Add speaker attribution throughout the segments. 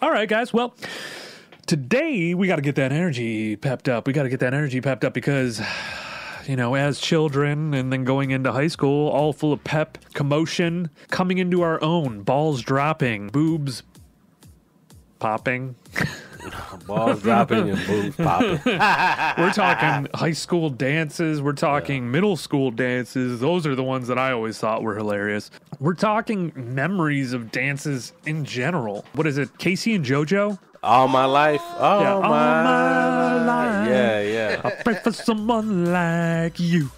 Speaker 1: All right, guys. Well, today we got to get that energy pepped up. Because, you know, as children and then going into high school, all full of pep, commotion, coming into our own, balls dropping, boobs popping.
Speaker 2: Balls dropping and boobs popping.
Speaker 1: We're talking high school dances. We're talking middle school dances. Those are the ones that I always thought were hilarious. We're talking memories of dances in general. What is it? Casey and JoJo?
Speaker 2: All my life. All my
Speaker 1: life.
Speaker 2: Yeah.
Speaker 1: I pray for someone like you.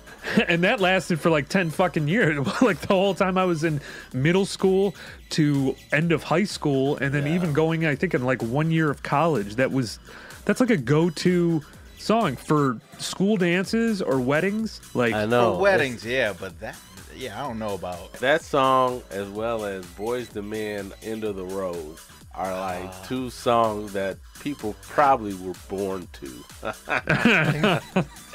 Speaker 1: And that lasted for like 10 fucking years. Like the whole time I was in middle school to end of high school. And then even going, I think, in like 1 year of college. That's like a go-to song for school dances or weddings. Like,
Speaker 2: I know.
Speaker 3: For weddings, but I don't know about
Speaker 2: that song, as well as Boys to Men, End of the Road, are like two songs that people probably were born to.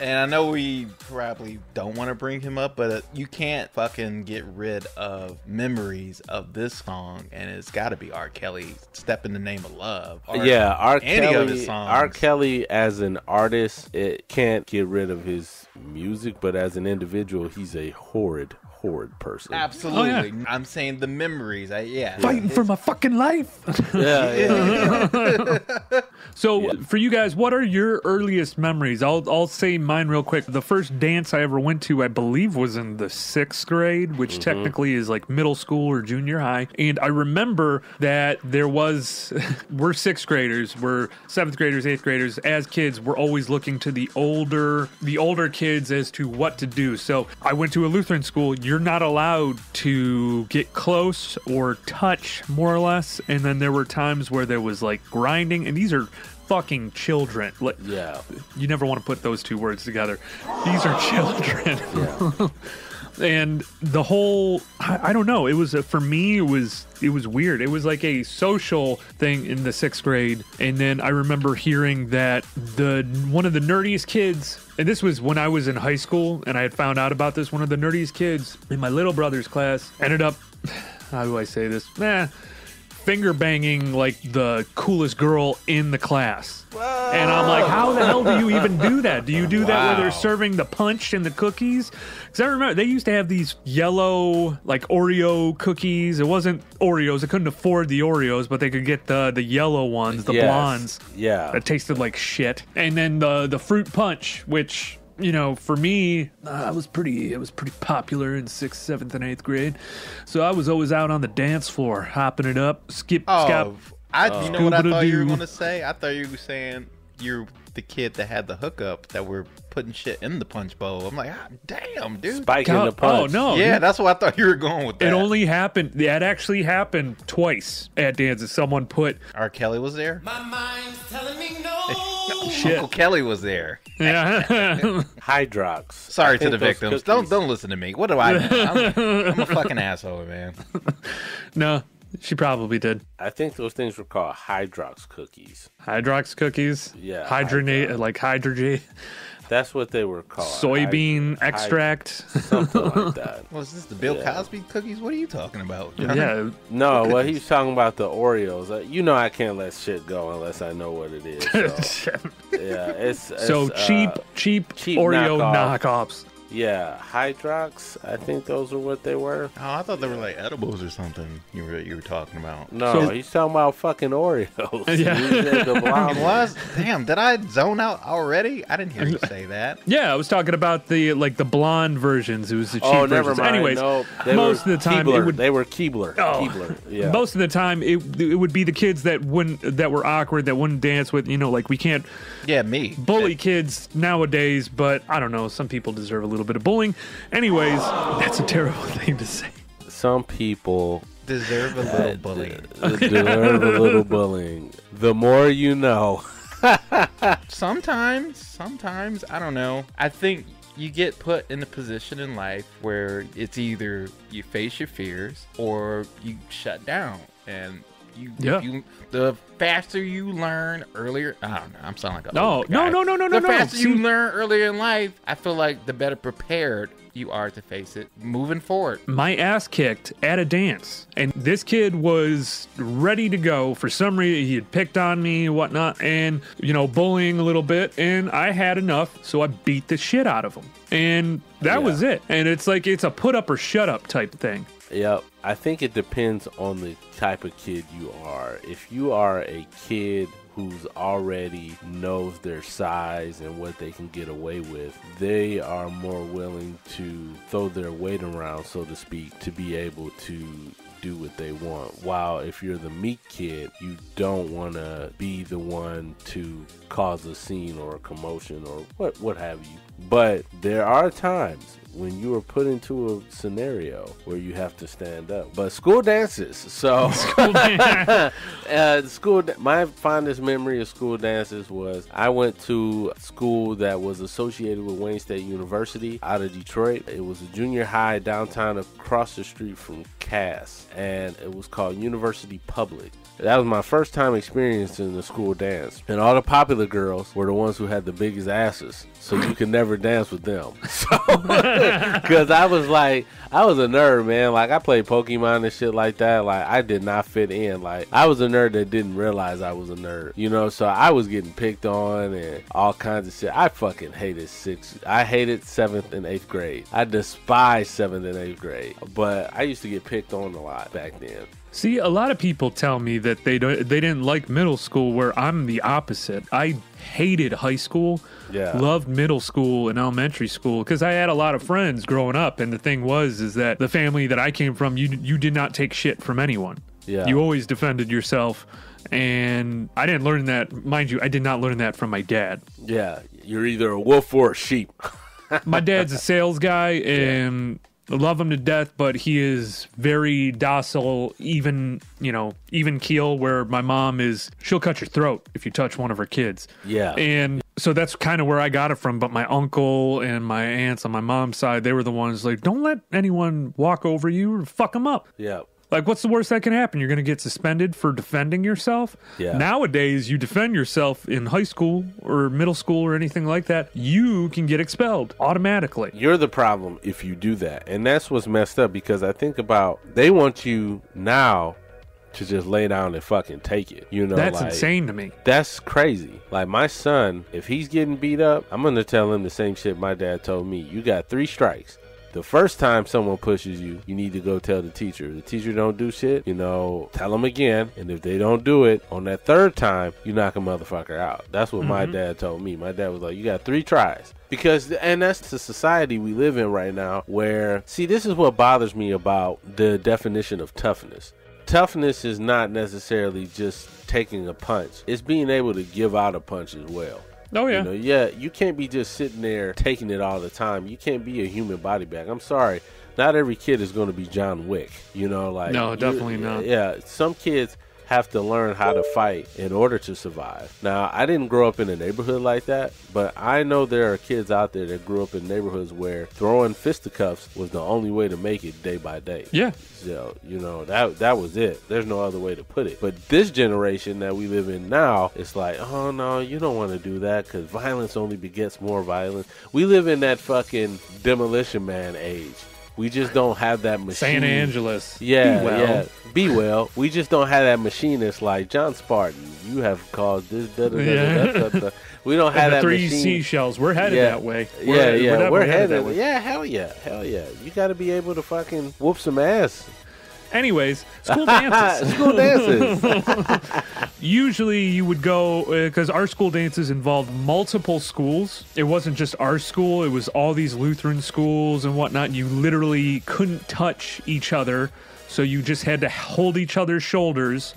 Speaker 3: And I know we probably don't want to bring him up, but you can't fucking get rid of memories of this song, and it's got to be R. Kelly, Step in the Name of Love. R.
Speaker 2: Kelly as an artist, it can't get rid of his music, but as an individual, he's a horrid person.
Speaker 3: Absolutely. Oh, yeah. I'm saying the memories.
Speaker 1: Fighting for my fucking life. So for you guys, what are your earliest memories? I'll say mine real quick. The first dance I ever went to, I believe, was in the 6th grade, which technically is like middle school or junior high. And I remember that there was, we're 6th graders, we're 7th graders, 8th graders. As kids, we're always looking to the older kids as to what to do. So I went to a Lutheran school. You're not allowed to get close or touch, more or less. And then there were times where there was like grinding, and these are fucking children. You never want to put those two words together. These are children. And the whole, I don't know, it was for me, it was weird. It was like a social thing in the 6th grade. And then I remember hearing that one of the nerdiest kids, and this was when I was in high school and I had found out about this, one of the nerdiest kids in my little brother's class ended up, how do I say this? Finger banging like the coolest girl in the class. Whoa. And I'm like, how the hell do you even do that? Do you do that where they're serving the punch and the cookies? Because I remember they used to have these yellow like Oreo cookies. It wasn't Oreos. They couldn't afford the Oreos, but they could get the yellow ones, the blondes.
Speaker 2: Yeah.
Speaker 1: That tasted like shit. And then the fruit punch, which, you know, for me, it was pretty popular in 6th, 7th, and 8th grade. So I was always out on the dance floor, hopping it up, skip.
Speaker 3: You know what I thought you were going to say? I thought you were saying you're the kid that had the hookup that were putting shit in the punch bowl. I'm like, damn, dude.
Speaker 2: Spiking the punch.
Speaker 1: Oh, no.
Speaker 3: Yeah, that's what I thought you were going with that.
Speaker 1: It only happened, it actually happened twice at dances. Someone put...
Speaker 3: R. Kelly was there?
Speaker 4: My mind's telling me no.
Speaker 1: Shit.
Speaker 3: Uncle Kelly was there.
Speaker 1: Yeah.
Speaker 2: Hydrox.
Speaker 3: Sorry to the victims. Don't listen to me. What do I know? I'm a fucking asshole, man.
Speaker 1: No, she probably did.
Speaker 2: I think those things were called Hydrox cookies.
Speaker 1: Hydrox cookies?
Speaker 2: Yeah.
Speaker 1: Hydrogenate, like hydrogen.
Speaker 2: That's what they were called.
Speaker 1: Soybean extract.
Speaker 2: Something like that.
Speaker 3: Was this the Bill Cosby cookies? What are you talking about?
Speaker 1: Yeah.
Speaker 2: No, well, he's talking about the Oreos. You know I can't let shit go unless I know what it is. So, it's cheap Oreo knockoffs.
Speaker 3: Yeah,
Speaker 2: Hydrox. I think those are what they were.
Speaker 3: Oh, I thought they were like edibles or something. You were talking about.
Speaker 2: No, he's talking about fucking Oreos.
Speaker 1: Yeah.
Speaker 2: The blonde
Speaker 3: was. Damn, did I zone out already? I didn't hear you say that.
Speaker 1: Yeah, I was talking about the blonde versions. It was the cheap
Speaker 2: never
Speaker 1: versions.
Speaker 2: mind.
Speaker 1: Anyways,
Speaker 2: no,
Speaker 1: most of the time
Speaker 2: they were Keebler. Keebler. Yeah.
Speaker 1: Most of the time it would be the kids that were awkward, that wouldn't dance with. You know, like we can't.
Speaker 3: Yeah, me.
Speaker 1: Bully kids nowadays, but I don't know. Some people deserve a little bit of bullying. Anyways, that's a terrible thing to say.
Speaker 2: Some people
Speaker 3: deserve a little bullying.
Speaker 2: Deserve a little bullying. The more you know.
Speaker 3: Sometimes, I don't know. I think you get put in a position in life where it's either you face your fears or you shut down. And The faster you learn earlier, I don't know. I'm sounding like a
Speaker 1: no.
Speaker 3: The faster you learn earlier in life, I feel like the better prepared you are to face it moving forward.
Speaker 1: My ass kicked at a dance, and this kid was ready to go. For some reason, he had picked on me and whatnot, and bullying a little bit, and I had enough, so I beat the shit out of him, and that was it. And it's like it's a put up or shut up type thing.
Speaker 2: Yep. I think it depends on the type of kid you are. If you are a kid who's already knows their size and what they can get away with, they are more willing to throw their weight around, so to speak, to be able to do what they want. While if you're the meek kid, you don't want to be the one to cause a scene or a commotion or what have you. But there are times when you are put into a scenario where you have to stand up. But school dances. So my fondest memory of school dances was I went to school that was associated with Wayne State University out of Detroit. It was a junior high downtown across the street from Cass, and it was called University Public. That was my first time experiencing the school dance. And all the popular girls were the ones who had the biggest asses, so you could never dance with them. So, because I was a nerd, man. Like, I played Pokemon and shit like that. Like, I did not fit in. Like, I was a nerd that didn't realize I was a nerd. So I was getting picked on and all kinds of shit. I fucking hated 7th and 8th grade. I despised 7th and 8th grade. But I used to get picked on a lot back then.
Speaker 1: See, a lot of people tell me that they didn't like middle school, where I'm the opposite. I hated high school, loved middle school and elementary school, because I had a lot of friends growing up, and the thing is that the family that I came from, you did not take shit from anyone. Yeah. You always defended yourself, and I didn't learn that. Mind you, I did not learn that from my dad.
Speaker 2: Yeah, you're either a wolf or a sheep.
Speaker 1: My dad's a sales guy, and I love him to death, but he is very docile, even keel, where my mom she'll cut your throat if you touch one of her kids. Yeah. And so that's kind of where I got it from. But my uncle and my aunts on my mom's side, they were the ones like, don't let anyone walk over you or fuck them up. Yeah. Like, what's the worst that can happen? You're going to get suspended for defending yourself? Yeah. Nowadays, you defend yourself in high school or middle school or anything like that, you can get expelled automatically.
Speaker 2: You're the problem if you do that. And that's what's messed up, because I think about, they want you now to just lay down and fucking take it.
Speaker 1: That's insane to me.
Speaker 2: That's crazy. Like, my son, if he's getting beat up, I'm going to tell him the same shit my dad told me. You got 3 strikes. The first time someone pushes you, you need to go tell the teacher. If the teacher don't do shit, tell them again. And if they don't do it, on that 3rd time, you knock a motherfucker out. That's what my dad told me. My dad was like, you got 3 tries. And that's the society we live in right now, where, see, this is what bothers me about the definition of toughness. Toughness is not necessarily just taking a punch. It's being able to give out a punch as well.
Speaker 1: Oh, yeah.
Speaker 2: You can't be just sitting there taking it all the time. You can't be a human body bag. I'm sorry. Not every kid is going to be John Wick.
Speaker 1: No, definitely not.
Speaker 2: Yeah, some kids have to learn how to fight in order to survive. Now, I didn't grow up in a neighborhood like that, but I know there are kids out there that grew up in neighborhoods where throwing fisticuffs was the only way to make it day by day.
Speaker 1: Yeah.
Speaker 2: So, that was it. There's no other way to put it. But this generation that we live in now, it's like, oh, no, you don't want to do that, because violence only begets more violence. We live in that fucking Demolition Man age. We just don't have that machine.
Speaker 1: San Angeles.
Speaker 2: Yeah, be well. Yeah. Be well. We just don't have that machine that's like, John Spartan, you have caused this, We don't have that
Speaker 1: 3
Speaker 2: machine.
Speaker 1: Seashells. We're headed that way.
Speaker 2: We're headed that way. Yeah, hell yeah. You got to be able to fucking whoop some ass.
Speaker 1: Anyways, school dances.
Speaker 2: School dances.
Speaker 1: Usually you would go, because our school dances involved multiple schools. It wasn't just our school. It was all these Lutheran schools and whatnot. You literally couldn't touch each other. So you just had to hold each other's shoulders,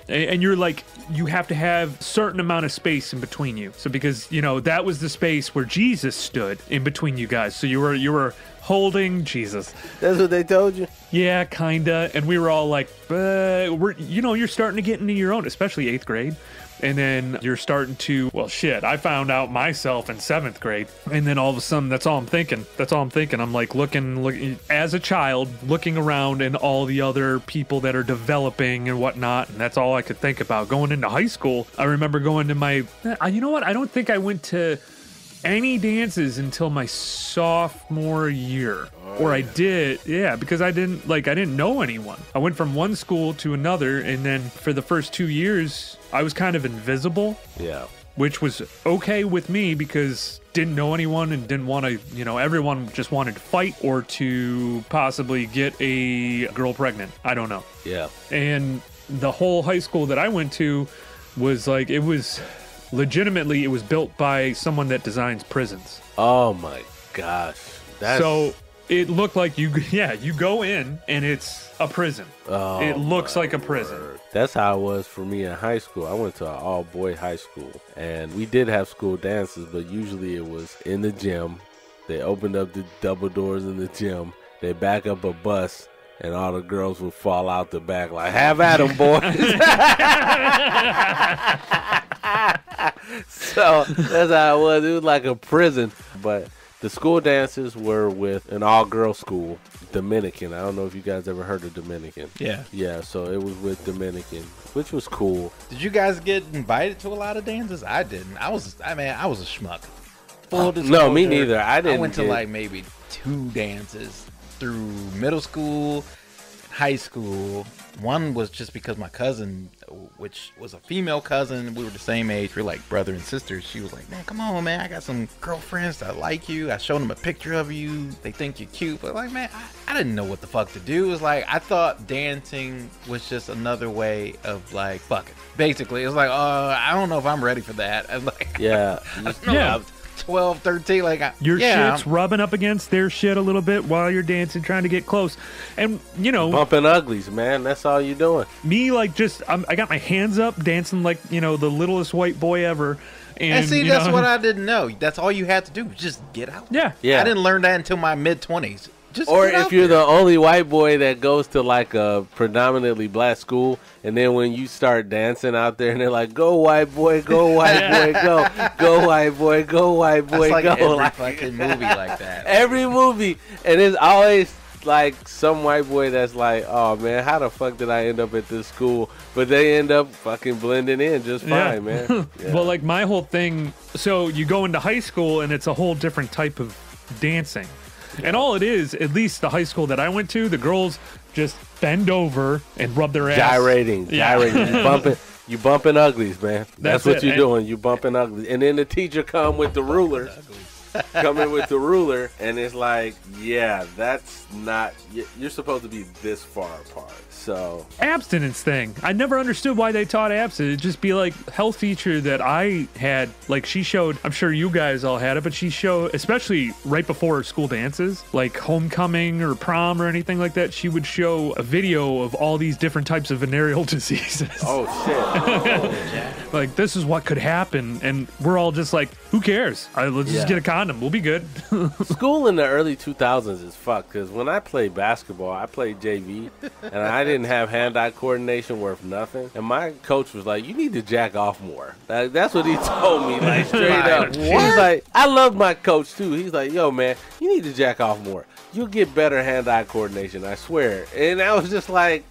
Speaker 1: and you're like, you have to have a certain amount of space in between you. So because, that was the space where Jesus stood in between you guys. So you were holding. Jesus.
Speaker 2: That's what they told you?
Speaker 1: Yeah, kinda. And we were all like, you're starting to get into your own, especially 8th grade. And then you're starting to, well, shit, I found out myself in 7th grade. And then all of a sudden, that's all I'm thinking. I'm like looking as a child, looking around and all the other people that are developing and whatnot. And that's all I could think about. Going into high school, I remember going to you know what? I don't think I went to any dances until my sophomore year. I did, yeah, because I didn't know anyone. I went from one school to another, and then for the first 2 years, I was kind of invisible.
Speaker 2: Yeah.
Speaker 1: Which was okay with me because didn't know anyone and didn't want to, everyone just wanted to fight or to possibly get a girl pregnant. I don't know.
Speaker 2: Yeah.
Speaker 1: And the whole high school that I went to was like, it was built by someone that designs prisons.
Speaker 2: Oh my gosh.
Speaker 1: So it looked like you go in and it's a prison.
Speaker 2: Oh,
Speaker 1: it looks like a prison.
Speaker 2: Word. That's how it was for me in high school. I went to an all-boy high school, and we did have school dances, but usually it was in the gym. They opened up the double doors in the gym. They back up a bus, and all the girls would fall out the back like, have at 'em, boys. So that's how it was. It was like a prison. But the school dances were with an all-girl school, Dominican. I don't know if you guys ever heard of Dominican.
Speaker 3: Yeah.
Speaker 2: Yeah, so it was with Dominican, which was cool.
Speaker 3: Did you guys get invited to a lot of dances? I didn't. I was a schmuck. Full disclosure.
Speaker 2: No, me neither. I
Speaker 3: went to like maybe 2 dances through middle school, high school. One was just because my cousin, which was a female cousin, we were the same age, we're like brother and sister. She was like, man, come on, man, I got some girlfriends that like you. I showed them a picture of you. They think you're cute. But like, man, I didn't know what the fuck to do. It was like, I thought dancing was just another way of like, fuck it. Basically, it was like, I don't know if I'm ready for that. I'm like,
Speaker 2: yeah.
Speaker 1: Yeah.
Speaker 3: 12, 13, like
Speaker 1: your shit's rubbing up against their shit a little bit while you're dancing, trying to get close, and
Speaker 2: bumping uglies, man. That's all you're doing.
Speaker 1: Me, like, I got my hands up, dancing like the littlest white boy ever. And
Speaker 3: see, that's what I didn't know. That's all you had to do, just get out.
Speaker 1: Yeah.
Speaker 3: I didn't learn that until my mid-20s.
Speaker 2: Or if you're the only white boy that goes to like a predominantly black school, and then when you start dancing out there and they're like, go white boy, go white boy, go white boy, go white boy,
Speaker 3: like
Speaker 2: go.
Speaker 3: Every fucking movie like that.
Speaker 2: Every movie. And it's always like some white boy that's like, oh man, how the fuck did I end up at this school? But they end up fucking blending in just fine, man. Yeah.
Speaker 1: Well, like my whole thing, so you go into high school and it's a whole different type of dancing. And all it is, at least the high school that I went to, the girls just bend over and rub their ass.
Speaker 2: Gyrating. You bumping uglies, man. That's what you're doing. You bumping uglies. And then the teacher come with the ruler. And it's like, yeah, that's not, you're supposed to be this far apart. So
Speaker 1: abstinence thing. I never understood why they taught abstinence. It'd just be like health feature that I had. Like she showed, I'm sure you guys all had it, but she showed, especially right before school dances, like homecoming or prom or anything like that, she would show a video of all these different types of venereal diseases.
Speaker 2: Oh, shit.
Speaker 1: Like, this is what could happen. And we're all just like, who cares? Let's just get a condom. We'll be good.
Speaker 2: School in the early 2000s is fucked because when I played basketball, I played JV, and I didn't have hand-eye coordination worth nothing. And my coach was like, you need to jack off more. Like, that's what he told me, like, straight up. He's like, I love my coach, too. He's like, yo, man, you need to jack off more. You'll get better hand-eye coordination, I swear. And I was just like,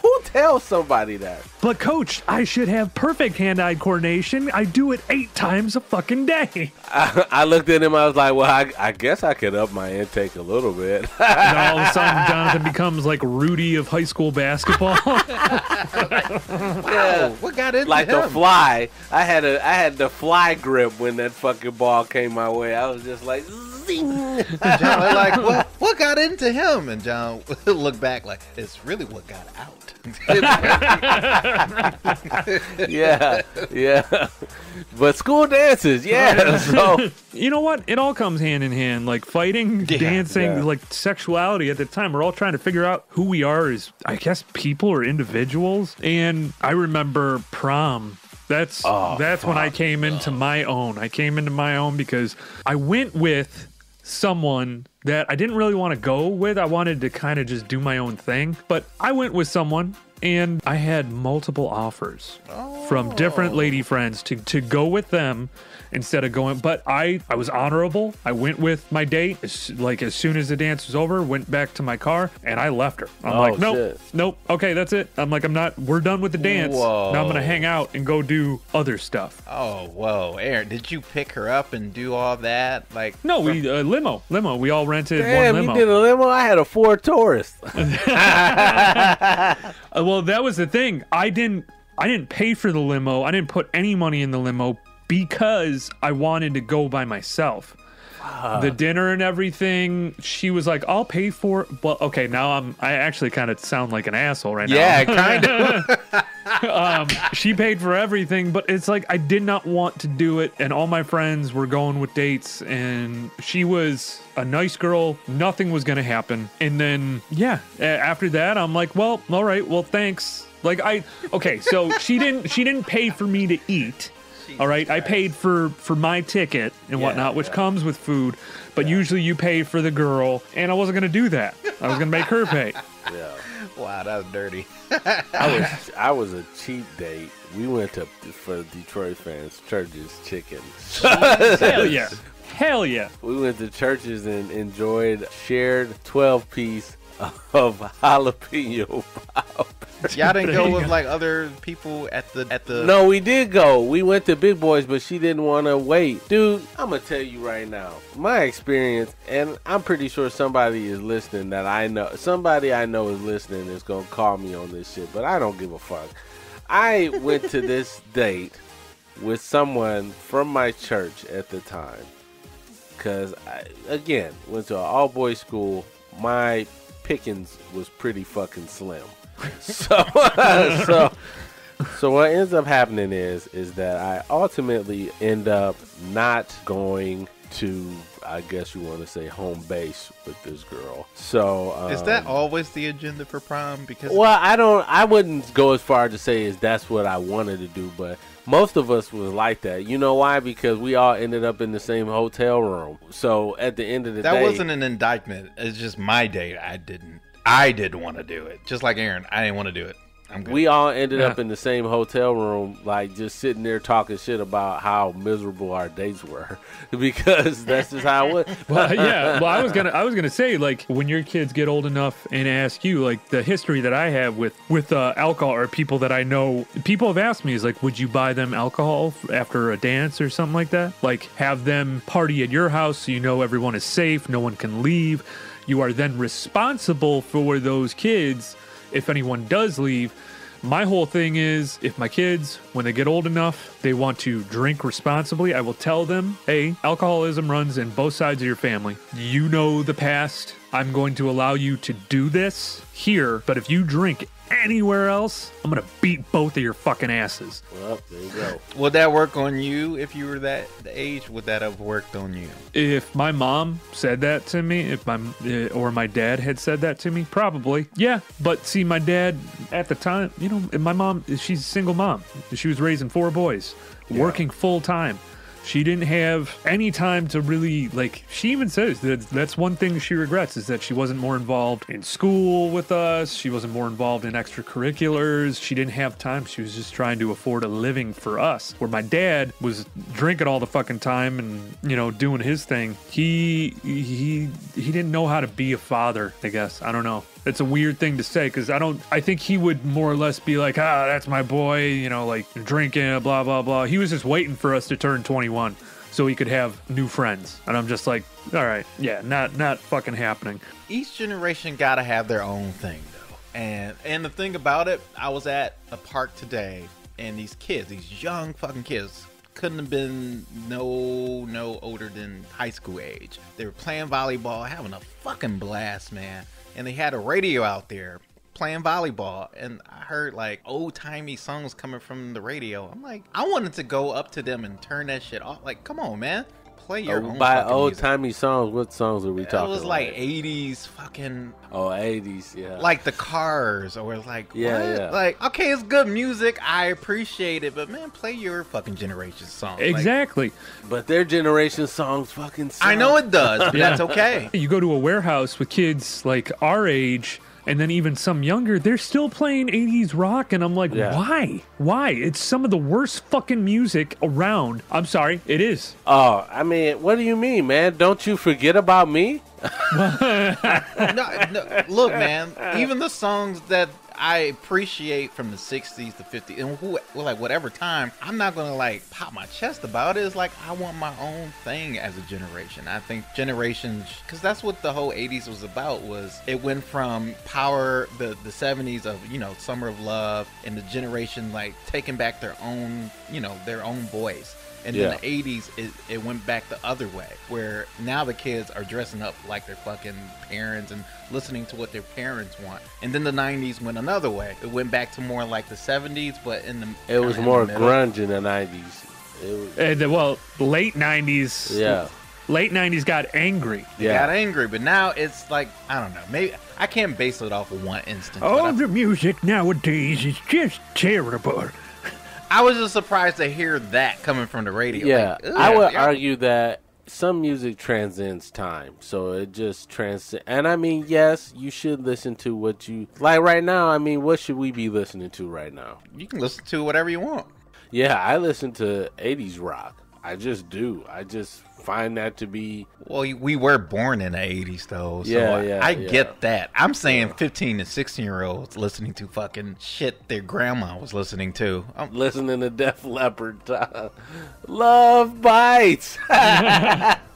Speaker 2: who tells somebody that?
Speaker 1: But coach, I should have perfect hand-eye coordination. I do it 8 times a fucking day.
Speaker 2: I looked at him, I was like, well, I guess I could up my intake a little bit.
Speaker 1: And all of a sudden, Jonathan becomes like Rudy of high school basketball.
Speaker 2: Yeah.
Speaker 3: What got into
Speaker 2: like
Speaker 3: him?
Speaker 2: the fly. I had the fly grip when that fucking ball came my way. I was just like, zing.
Speaker 3: John was like, what got into him? And John looked back like, it's really what got out.
Speaker 2: yeah. But school dances, yeah. So
Speaker 1: you know what? It all comes hand in hand. Like fighting, dancing, like sexuality at the time. We're all trying to figure out who we are as, I guess, people or individuals. And I remember prom. That's when I came into my own. I came into my own because I went with someone that I didn't really want to go with. I wanted to kind of just do my own thing. But I went with someone, and I had multiple offers from different lady friends to go with them instead of going. But I was honorable. I went with my date. As soon as the dance was over, went back to my car, and I left her. I'm like, nope. Okay, that's it. I'm like, we're done with the dance.
Speaker 3: Whoa.
Speaker 1: Now I'm going to hang out and go do other stuff.
Speaker 3: Oh, whoa. Aaron, did you pick her up and do all that? Like,
Speaker 1: no, we limo. We all rented
Speaker 2: Damn,
Speaker 1: one limo.
Speaker 2: you did a limo? I had a Ford Taurus.
Speaker 1: Well, that was the thing. I didn't pay for the limo. I didn't put any money in the limo because I wanted to go by myself. The dinner and everything, she was like, I'll pay for it. Well, okay, now I actually kind of sound like an asshole right now.
Speaker 3: Yeah, kind of.
Speaker 1: She paid for everything, but it's like I did not want to do it, and all my friends were going with dates, and she was a nice girl. Nothing was going to happen. And then, yeah, after that, I'm like, well, all right, well, thanks. Like, so she didn't pay for me to eat. All right, I paid for my ticket and whatnot, which comes with food, but usually you pay for the girl, and I wasn't going to do that. I was going to make her pay.
Speaker 2: Yeah.
Speaker 3: Wow, that was dirty.
Speaker 2: I was a cheap date. We went for Detroit fans, Church's Chicken.
Speaker 1: Hell yeah. Hell yeah.
Speaker 2: We went to Church's and enjoyed shared 12-piece of jalapeno pop.
Speaker 3: Y'all didn't go with like other people at the.
Speaker 2: No, we did go. We went to Big Boys, but she didn't want to wait. Dude, I'm gonna tell you right now, my experience, and I'm pretty sure somebody is listening that I know. Somebody I know is listening is gonna call me on this shit, but I don't give a fuck. I went to this date with someone from my church at the time, because again, went to an all-boys school. My pickings was pretty fucking slim. So what ends up happening is that I ultimately end up not going to, I guess you want to say, home base with this girl. So
Speaker 3: is that always the agenda for prom? Because
Speaker 2: I wouldn't go as far to say is that's what I wanted to do, but most of us was like that. You know why? Because we all ended up in the same hotel room. So at the end of the day,
Speaker 3: that wasn't an indictment. It's just my date. I didn't want to do it. Just like Aaron, I didn't want to do it. I'm good.
Speaker 2: We all ended up in the same hotel room, like just sitting there talking shit about how miserable our dates were, because that's just how it was.
Speaker 1: Well, yeah. Well, I was gonna say, like, when your kids get old enough and ask you, like, the history that I have with alcohol, or people that I know, people have asked me, is like, would you buy them alcohol after a dance or something like that? Like, have them party at your house so you know everyone is safe, no one can leave. You are then responsible for those kids if anyone does leave. My whole thing is, if my kids, when they get old enough, they want to drink responsibly, I will tell them, hey, alcoholism runs in both sides of your family. You know the past. I'm going to allow you to do this here, but if you drink anywhere else, I'm going to beat both of your fucking asses.
Speaker 2: Well, there you go.
Speaker 3: Would that work on you if you were the age? Would that have worked on you?
Speaker 1: If my mom said that to me, or my dad had said that to me, probably. Yeah, but see, my dad at the time, you know, my mom, she's a single mom. She was raising 4 boys, working full time. She didn't have any time to really, like, she even says that that's one thing she regrets, is that she wasn't more involved in school with us. She wasn't more involved in extracurriculars. She didn't have time. She was just trying to afford a living for us. Where my dad was drinking all the fucking time and, you know, doing his thing. He didn't know how to be a father, I guess. I don't know. It's a weird thing to say, because I think he would more or less be like, that's my boy, you know, like drinking, blah, blah, blah. He was just waiting for us to turn 21 so he could have new friends. And I'm just like, all right, yeah, not fucking happening.
Speaker 3: Each generation got to have their own thing, though. And the thing about it, I was at a park today, and these kids, these young fucking kids, couldn't have been no older than high school age. They were playing volleyball, having a fucking blast, man. And they had a radio out there playing volleyball, and I heard like old-timey songs coming from the radio. I'm like, I wanted to go up to them and turn that shit off. Like, come on, man, play your own
Speaker 2: By
Speaker 3: fucking
Speaker 2: old
Speaker 3: music.
Speaker 2: timey songs, what songs are we talking?
Speaker 3: It was like
Speaker 2: about?
Speaker 3: 80s fucking.
Speaker 2: Oh, 80s, yeah.
Speaker 3: Like the Cars, or like,
Speaker 2: Yeah,
Speaker 3: what?
Speaker 2: yeah.
Speaker 3: Like, okay, it's good music. I appreciate it, but man, play your fucking generation song. Like,
Speaker 1: Exactly.
Speaker 2: But their generation songs fucking suck.
Speaker 3: I know it does, but that's okay.
Speaker 1: You go to a warehouse with kids like our age, and then even some younger, they're still playing 80s rock, and I'm like,
Speaker 2: Yeah.
Speaker 1: why? Why? It's some of the worst fucking music around. I'm sorry, it is.
Speaker 2: Oh, I mean, what do you mean, man? Don't you forget about me?
Speaker 3: No, look, man. Even the songs that I appreciate from the 60s, the 50s, and like whatever time, I'm not gonna like pop my chest about it. It's like I want my own thing as a generation. I think generations, because that's what the whole 80s was about. Was it went from power, the 70s of, you know, Summer of Love, and the generation like taking back their own, you know, their own voice. And
Speaker 2: Yeah.
Speaker 3: then the 80s, it went back the other way, where now the kids are dressing up like their fucking parents and listening to what their parents want. And then the 90s went another way. It went back to more like the 70s, but
Speaker 2: It was more grunge in the 90s. It was,
Speaker 1: And well, late 90s.
Speaker 2: yeah.
Speaker 1: Late 90s got angry.
Speaker 3: They got angry, but now it's like, I don't know. Maybe I can't base it off of one instance. but
Speaker 1: All
Speaker 3: I-
Speaker 1: the music nowadays is just terrible.
Speaker 3: I was just surprised to hear that coming from the radio.
Speaker 2: Yeah,
Speaker 3: Like, ugh,
Speaker 2: I would
Speaker 3: yeah.
Speaker 2: argue that some music transcends time, so it just transcends. And I mean, yes, you should listen to what you like right now. I mean, what should we be listening to right now?
Speaker 3: You can listen to whatever you want.
Speaker 2: Yeah, I listen to 80s rock. I just do. I just find that to be.
Speaker 3: Well, we were born in the 80s, though. So
Speaker 2: Yeah,
Speaker 3: I
Speaker 2: yeah.
Speaker 3: get that. I'm saying 15 and 16-year-olds listening to fucking shit their grandma was listening to.
Speaker 2: Listening to Def Leppard, Love Bites.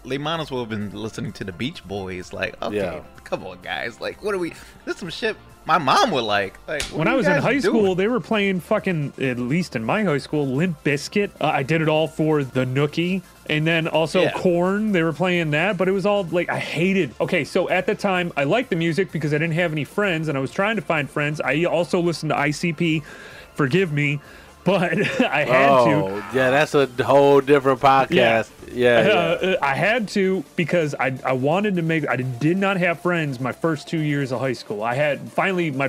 Speaker 3: They might as well have been listening to the Beach Boys. Like, okay,
Speaker 2: Yeah.
Speaker 3: come on, guys. Like, what are we? This is some shit my mom would like. What
Speaker 1: When
Speaker 3: are
Speaker 1: I
Speaker 3: you
Speaker 1: was in
Speaker 3: guys
Speaker 1: high
Speaker 3: doing?
Speaker 1: school, they were playing fucking, at least in my high school, Limp Bizkit. I did it all for the Nookie. And then also
Speaker 3: Yeah.
Speaker 1: Korn, they were playing that, but it was all like, I hated. Okay, so at the time, I liked the music because I didn't have any friends and I was trying to find friends. I also listened to ICP, Forgive Me, but I had to.
Speaker 2: Oh, yeah, that's a whole different podcast. Yeah.
Speaker 1: I had to because I wanted to make. I did not have friends my first 2 years of high school. I had finally my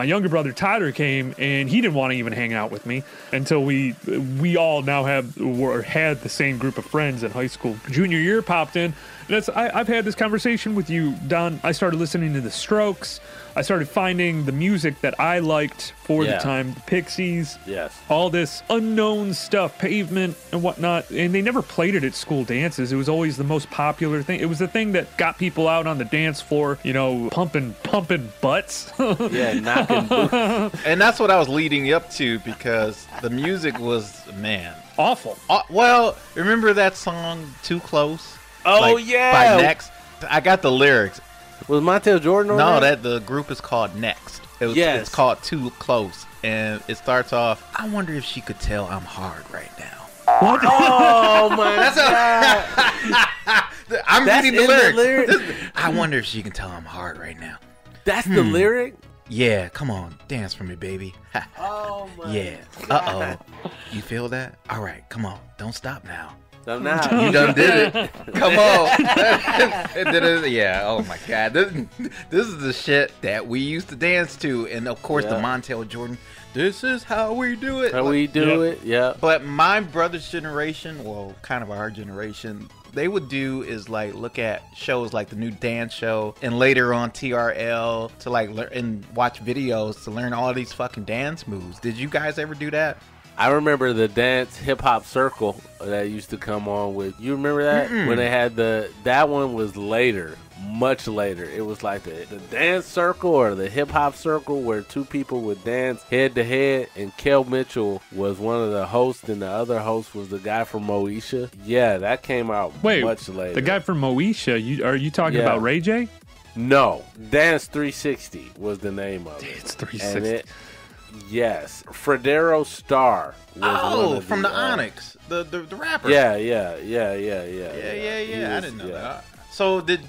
Speaker 1: younger brother Tyler came and he didn't want to even hang out with me until we all now had the same group of friends in high school. Junior year popped in. And I've had this conversation with you, Don. I started listening to the Strokes. I started finding the music that I liked for the
Speaker 2: Yeah.
Speaker 1: time, the Pixies.
Speaker 2: Yes.
Speaker 1: All this unknown stuff, Pavement and whatnot, and they never played it at school dances. It was always the most popular thing. It was the thing that got people out on the dance floor, you know, pumping butts.
Speaker 2: Yeah, knocking boots.
Speaker 3: And that's what I was leading up to, because the music was, man.
Speaker 1: Awful.
Speaker 3: Well, remember that song "Too Close"?
Speaker 2: Oh, yeah.
Speaker 3: by Next. I got the lyrics.
Speaker 2: Was Montel Jordan on
Speaker 3: No,
Speaker 2: that?
Speaker 3: the group is called Next.
Speaker 2: Yes.
Speaker 3: It's called Too Close, and it starts off. I wonder if she could tell I'm hard right now.
Speaker 1: What?
Speaker 2: Oh, my God.
Speaker 3: I'm
Speaker 2: That's
Speaker 3: reading the
Speaker 2: in the
Speaker 3: lyrics.
Speaker 2: lyric?
Speaker 3: I wonder if she can tell I'm hard right now.
Speaker 2: That's the lyric?
Speaker 3: Yeah, come on, dance for me, baby.
Speaker 2: Oh, my
Speaker 3: Yeah. Uh oh. You feel that? All right, come on, don't stop now.
Speaker 2: So now,
Speaker 3: You done did it. Come on. Yeah. Oh my God. This is the shit that we used to dance to, and of course the
Speaker 2: Yeah.
Speaker 3: Montel Jordan. This is how we do it.
Speaker 2: how we do it? Yeah.
Speaker 3: But my brother's generation, well, kind of our generation, they would do is like look at shows like the new dance show, and later on TRL to like learn and watch videos to learn all these fucking dance moves. Did you guys ever do that?
Speaker 2: I remember the dance hip hop circle that used to come on with. You remember that? When they had that one was later, much later. It was like the dance circle or the hip hop circle where two people would dance head to head, and Kel Mitchell was one of the hosts and the other host was the guy from Moesha. Yeah, that came out
Speaker 1: Wait,
Speaker 2: much later.
Speaker 1: the guy from Moesha, are you talking
Speaker 2: Yeah.
Speaker 1: about Ray J?
Speaker 2: No, Dance 360 was the name of it.
Speaker 1: It's
Speaker 2: And
Speaker 1: 360.
Speaker 2: yes, Fredero Starr was one
Speaker 3: Oh,
Speaker 2: of
Speaker 3: from the Onyx, the rapper.
Speaker 2: Yeah. He
Speaker 3: Yeah. I
Speaker 2: was-
Speaker 3: didn't know
Speaker 2: yeah.
Speaker 3: that. So did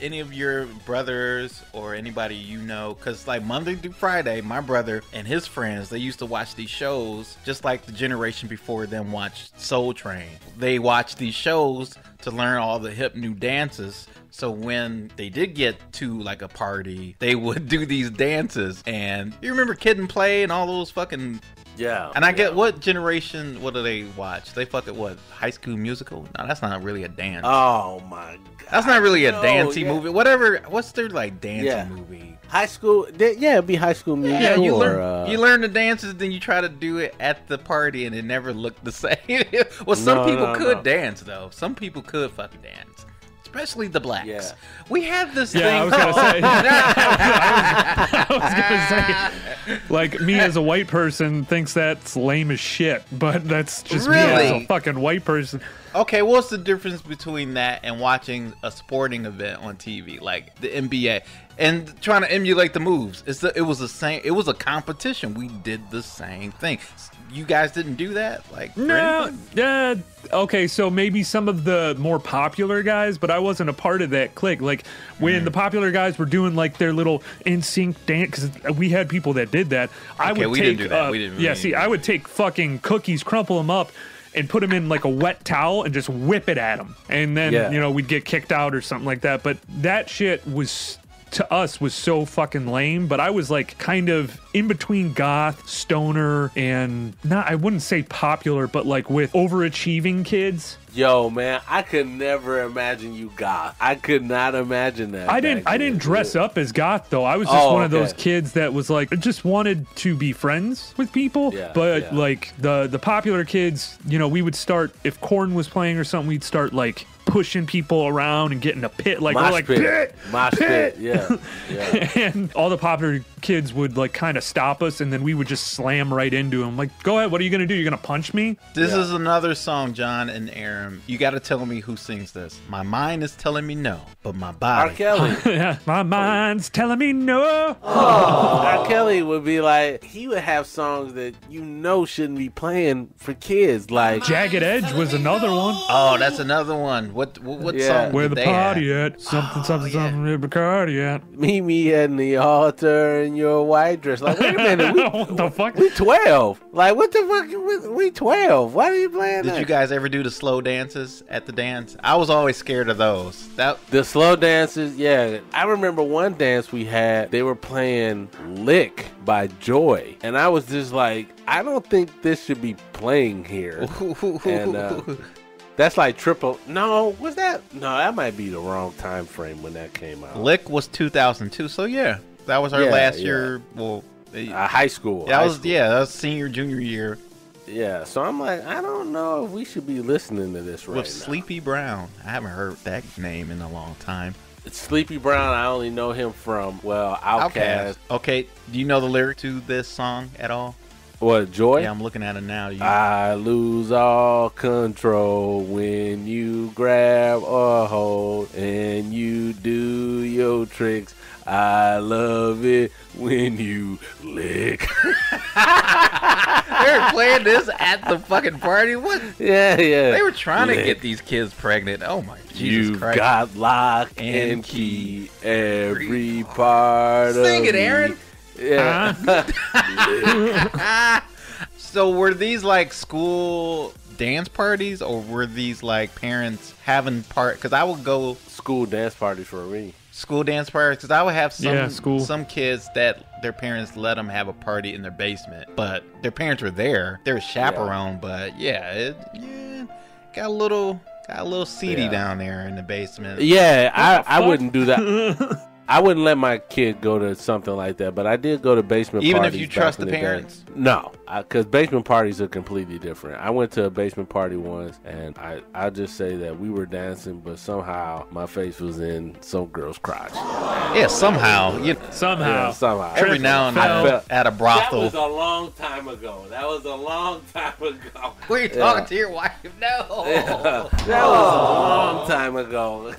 Speaker 3: any of your brothers or anybody you know, because like Monday through Friday, my brother and his friends, they used to watch these shows just like the generation before them watched Soul Train. They watched these shows to learn all the hip new dances. So when they did get to like a party, they would do these dances. And you remember Kid and Play and all those fucking...
Speaker 2: Yeah.
Speaker 3: And I get, what generation, what do they watch? They fuck at what? High School Musical? No, that's not really a dance.
Speaker 2: Oh my God.
Speaker 3: That's not really a dancey movie. Whatever. What's their like dancey movie?
Speaker 2: High School. It'd be High School Musical.
Speaker 3: Yeah, you learn the dances, then you try to do it at the party, and it never looked the same. Well, some people could dance though. Some people could fucking dance. Especially the blacks.
Speaker 2: Yeah.
Speaker 3: We have this thing.
Speaker 1: I was gonna say. I was gonna say, like, me as a white person thinks that's lame as shit, but that's just me as a fucking white person.
Speaker 3: Okay, what's the difference between that and watching a sporting event on TV, like the NBA, and trying to emulate the moves? It was the same. It was a competition. We did the same thing. You guys didn't do that, like
Speaker 1: no, yeah. Okay, so maybe some of the more popular guys, but I wasn't a part of that clique. Like when the popular guys were doing like their little NSYNC dance, because we had people that did that.
Speaker 3: We didn't do that. We didn't.
Speaker 1: Yeah, see, I would take fucking cookies, crumple them up, and put them in like a wet towel and just whip it at them, and then we'd get kicked out or something like that. But that shit was, to us, was so fucking lame. But I was like kind of in between goth, stoner, and I wouldn't say popular, but like with overachieving kids.
Speaker 2: Yo, man, I could never imagine you goth. I could not imagine that.
Speaker 1: I didn't dress up as goth though. I was just one of those kids that was like, just wanted to be friends with people.
Speaker 2: Yeah,
Speaker 1: but like the popular kids, we would start, if Korn was playing or something, we'd start like pushing people around and getting a pit, like,
Speaker 2: mosh pit. Yeah.
Speaker 1: And all the popular kids would like kind of stop us, and then we would just slam right into them. Like, go ahead, what are you gonna do? You're gonna punch me?
Speaker 3: This is another song, John and Aaron. You got to tell me who sings this. My mind is telling me no, but my body.
Speaker 2: R. Kelly.
Speaker 1: Yeah, my mind's telling me no.
Speaker 2: R. Kelly would be like, he would have songs that shouldn't be playing for kids. Like
Speaker 1: Jagged Edge was another one.
Speaker 3: Oh, that's another one. What song?
Speaker 1: Where
Speaker 3: did
Speaker 1: the
Speaker 3: they
Speaker 1: party
Speaker 3: have?
Speaker 1: at? Something, where the party at?
Speaker 2: Meet me at the altar in your white dress. Like, wait a minute.
Speaker 1: What the fuck?
Speaker 2: We 12. Like, what the fuck? We 12. Why are you playing that?
Speaker 3: Did you guys ever do the slow dances at the dance? I was always scared of those.
Speaker 2: The slow dances, yeah. I remember one dance we had, they were playing Lick by Joy. And I was just like, I don't think this should be playing here. And that's like triple. No, was that? No, that might be the wrong time frame when that came out.
Speaker 3: Lick was 2002, so yeah. That was our last year. Well,
Speaker 2: high school.
Speaker 3: That was senior, junior year.
Speaker 2: Yeah, so I'm like, I don't know if we should be listening to this right now.
Speaker 3: With Sleepy Brown. I haven't heard that name in a long time.
Speaker 2: It's Sleepy Brown, I only know him from, Outkast.
Speaker 3: Okay, do you know the lyric to this song at all?
Speaker 2: What, Joy?
Speaker 3: Yeah, I'm looking at it now.
Speaker 2: I lose all control when you grab a hold and you do your tricks. I love it when you lick.
Speaker 3: They were playing this at the fucking party? What?
Speaker 2: Yeah.
Speaker 3: They were trying to get these kids pregnant. Oh my Jesus Christ.
Speaker 2: You got lock and key every part of
Speaker 3: Sing it, Aaron.
Speaker 2: Yeah.
Speaker 3: So were these like school dance parties, or were these like parents having because I would go
Speaker 2: school dance parties for me.
Speaker 3: School dance parties, because I would have some kids that their parents let them have a party in their basement, but their parents were there. They were chaperoned, but got a little seedy down there in the basement.
Speaker 2: Yeah, I wouldn't do that. I wouldn't let my kid go to something like that, but I did go to basement
Speaker 3: parties.
Speaker 2: parties.
Speaker 3: Even if you trust the parents?
Speaker 2: No, because basement parties are completely different. I went to a basement party once, and I'll just say that we were dancing, but somehow my face was in some girl's crotch.
Speaker 3: Yeah, somehow.
Speaker 2: Somehow.
Speaker 3: Every now and then at a brothel.
Speaker 2: That was a long time ago.
Speaker 3: Were you talking to your wife? No.
Speaker 2: Yeah. That was a long time ago.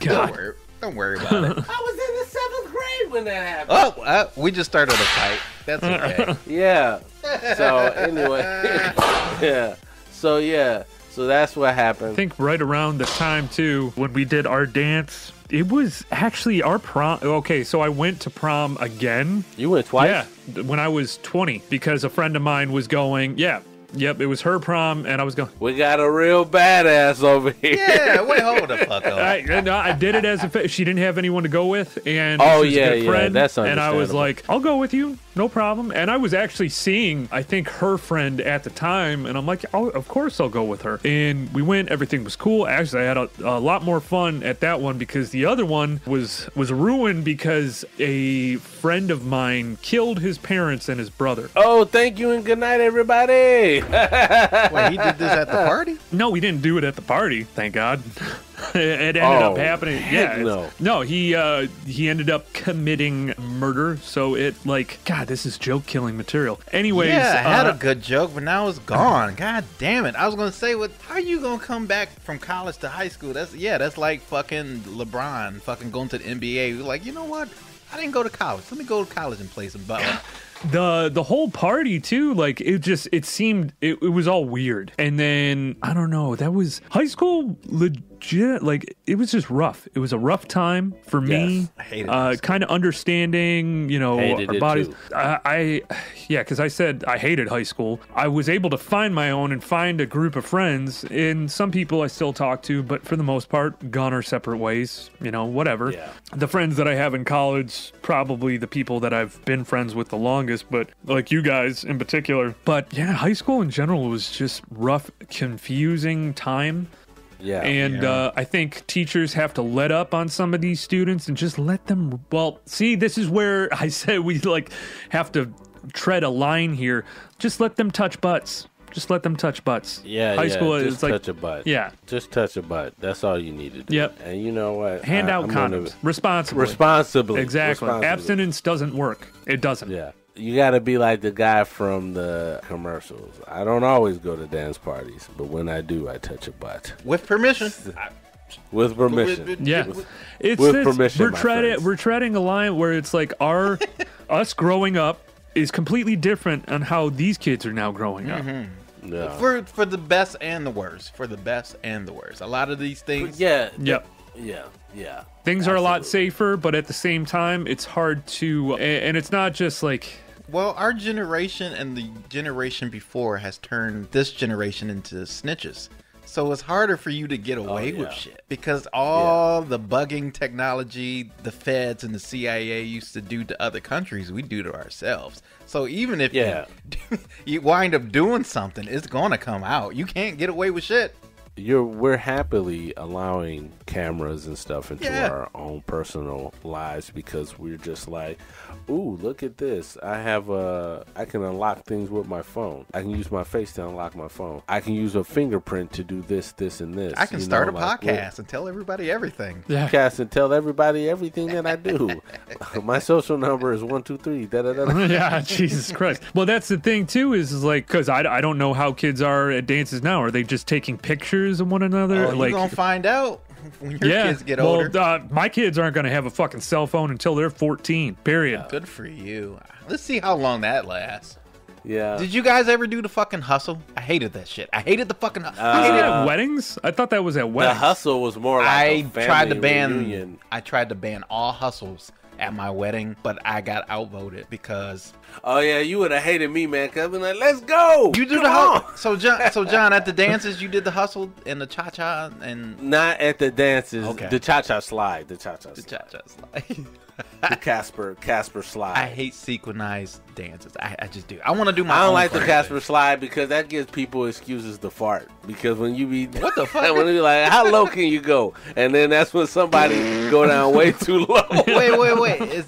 Speaker 3: Don't worry about it.
Speaker 2: I was in the 7th grade when that happened.
Speaker 3: Oh, we just started a fight. That's okay.
Speaker 2: Yeah. So anyway, yeah. So that's what
Speaker 1: I
Speaker 2: happened.
Speaker 1: think right around the time, too, when we did our dance, it was actually our prom. Okay, so I went to prom again.
Speaker 2: You went twice?
Speaker 1: Yeah, when I was 20, because a friend of mine was going, Yep, it was her prom, and I was going.
Speaker 2: We got a real badass over here.
Speaker 3: Yeah, wait, hold the fuck up.
Speaker 1: I did it as a. She didn't have anyone to go with, and
Speaker 2: Oh,
Speaker 1: she was
Speaker 2: yeah,
Speaker 1: a good
Speaker 2: yeah,
Speaker 1: friend,
Speaker 2: that's
Speaker 1: and I was
Speaker 2: understandable.
Speaker 1: like, I'll go with you, no problem. And I was actually seeing, I think, her friend at the time, and I'm like, oh, of course I'll go with her. And we went, everything was cool. Actually, I had a lot more fun at that one because the other one was ruined because a friend of mine killed his parents and his brother.
Speaker 2: Oh, thank you and good night, everybody.
Speaker 3: Wait, he did this at the party?
Speaker 1: No, we didn't do it at the party, thank God. It ended up happening. Yeah, no, he ended up committing murder. So it God, this is joke killing material. Anyways,
Speaker 3: Yeah, I had a good joke, but now it's gone. God damn it! I was gonna say, how are you gonna come back from college to high school? That's like fucking LeBron, fucking going to the NBA. You're like, you know what? I didn't go to college. Let me go to college and play some ball.
Speaker 1: the whole party too, it seemed it was all weird. And then I don't know, that was high school legit. It was just rough. It was a rough time for me.
Speaker 2: Yes,
Speaker 3: I hated high school.
Speaker 1: Kind of understanding,
Speaker 2: Hated
Speaker 1: our
Speaker 2: it
Speaker 1: bodies.
Speaker 2: too.
Speaker 1: Because I said I hated high school. I was able to find my own and find a group of friends, and some people I still talk to, but for the most part, gone our separate ways. Whatever.
Speaker 2: Yeah.
Speaker 1: The friends that I have in college, probably the people that I've been friends with the longest, but like you guys in particular. But yeah, high school in general was just rough, confusing time.
Speaker 2: Yeah.
Speaker 1: And I think teachers have to let up on some of these students and just let them. Well, see, this is where I said we have to tread a line here. Just let them touch butts. Just let them touch butts.
Speaker 2: Yeah,
Speaker 1: high school
Speaker 2: just
Speaker 1: is
Speaker 2: touch a butt.
Speaker 1: Yeah.
Speaker 2: Just touch a butt. That's all you need to do.
Speaker 1: Yep.
Speaker 2: And you know what?
Speaker 1: Hand out condoms responsibly.
Speaker 2: Responsibly.
Speaker 1: Exactly. Abstinence doesn't work. It doesn't.
Speaker 2: Yeah. You got to be like the guy from the commercials. I don't always go to dance parties, but when I do, I touch a butt.
Speaker 3: With permission.
Speaker 2: With permission.
Speaker 1: Yeah,
Speaker 2: With permission, my friends.
Speaker 1: we're treading a line where it's like us growing up is completely different on how these kids are now growing up.
Speaker 2: Yeah.
Speaker 3: For the best and the worst. For the best and the worst. A lot of these things.
Speaker 2: Yeah.
Speaker 1: Yep.
Speaker 2: Yeah.
Speaker 1: Things are a lot safer, but at the same time, it's hard to, and it's not just
Speaker 3: Well, our generation and the generation before has turned this generation into snitches. So it's harder for you to get away with shit because all the bugging technology the feds and the CIA used to do to other countries, we do to ourselves. So even if you wind up doing something, it's going to come out. You can't get away with shit.
Speaker 2: We're happily allowing cameras and stuff into our own personal lives because we're just like, ooh, look at this. I can unlock things with my phone. I can use my face to unlock my phone. I can use a fingerprint to do this, and this.
Speaker 3: I can start a podcast and tell everybody everything.
Speaker 2: Podcast and tell everybody everything that I do. My social number is 123.
Speaker 1: Yeah, Jesus Christ. Well, that's the thing too, is because I don't know how kids are at dances now. Are they just taking pictures of one another?
Speaker 3: You're gonna find out when your kids get older.
Speaker 1: Well, my kids aren't gonna have a fucking cell phone until they're 14. Period.
Speaker 3: Good for you. Let's see how long that lasts.
Speaker 2: Yeah.
Speaker 3: Did you guys ever do the fucking hustle? I hated that shit. I hated the fucking hustle.
Speaker 1: Was it at weddings? I thought that was at weddings.
Speaker 2: The hustle was more like a family reunion.
Speaker 3: I tried to ban all hustles at my wedding, but I got outvoted because.
Speaker 2: Oh yeah, you would have hated me, man. Cause I've been like, let's go.
Speaker 3: You do the hustle. So John, at the dances, you did the hustle and the cha cha and.
Speaker 2: Not at the dances.
Speaker 3: Okay.
Speaker 2: The cha cha slide. The cha cha
Speaker 3: slide.
Speaker 2: The Casper slide.
Speaker 3: I hate sequenized dances. I just do. I want to do my.
Speaker 2: I don't
Speaker 3: own
Speaker 2: like the
Speaker 3: thing.
Speaker 2: Casper slide because that gives people excuses to fart. Because when you be
Speaker 3: what the fuck,
Speaker 2: when you be like, how low can you go? And then that's when somebody go down way too low.
Speaker 3: Wait.